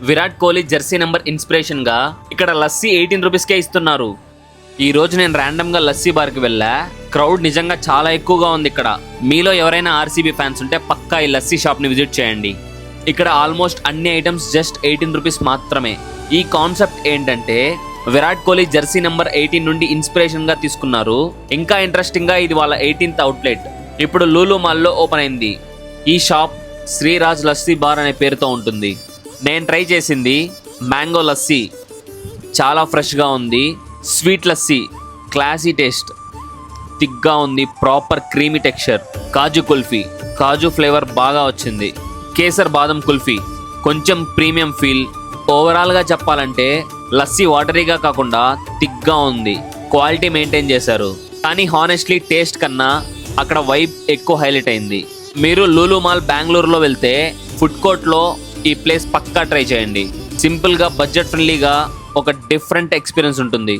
Virat Kohli Jersey number inspiration గా ఇక్కడ లస్సీ 18 రూపీస్కే ఇస్తున్నారు. ఈ రోజు నేను ర్యాండమ్ గా లస్సీ బార్కి వెళ్ళా. క్రౌడ్ నిజంగా చాలా ఎక్కువగా ఉంది ఇక్కడ. మీలో ఎవరైనా ఆర్సీబీ ఫ్యాన్స్ ఉంటే పక్కా ఈ లస్సీ షాప్ ని విజిట్ చేయండి. ఇక్కడ ఆల్మోస్ట్ అన్ని ఐటమ్స్ జస్ట్ 18 రూపీస్ మాత్రమే. ఈ కాన్సెప్ట్ ఏంటంటే విరాట్ కోహ్లీ జెర్సీ నెంబర్ 18 నుండి ఇన్స్పిరేషన్ గా తీసుకున్నారు. ఇంకా ఇంట్రెస్టింగ్ గా ఇది వాళ్ళ 18th అవుట్లెట్. ఇప్పుడు లూలు మాల్లో ఓపెన్ అయింది. ఈ షాప్ శ్రీరాజ్ లస్సీ బార్ అనే పేరుతో ఉంటుంది. నేను ట్రై చేసింది మ్యాంగో లస్సీ, చాలా ఫ్రెష్గా ఉంది. స్వీట్ లస్సీ, క్లాసీ టేస్ట్, థిక్గా ఉంది, ప్రాపర్ క్రీమీ టెక్స్చర్. కాజు కుల్ఫీ, కాజు ఫ్లేవర్ బాగా వచ్చింది. కేసర్ బాదం కుల్ఫీ, కొంచెం ప్రీమియం ఫీల్. ఓవరాల్గా చెప్పాలంటే లస్సీ వాటరీగా కాకుండా థిక్గా ఉంది. క్వాలిటీ మెయింటైన్ చేశారు. కానీ హానెస్ట్లీ టేస్ట్ కన్నా అక్కడ వైబ్ ఎక్కువ హైలైట్ అయింది. మీరు లూలు మాల్ బెంగళూరులో వెళ్తే ఫుడ్ కోర్ట్లో ఈ ప్లేస్ పక్కా ట్రై చేయండి. సింపుల్గా బడ్జెట్ ఫ్రెండ్లీగా ఒక డిఫరెంట్ ఎక్స్పీరియన్స్ ఉంటుంది.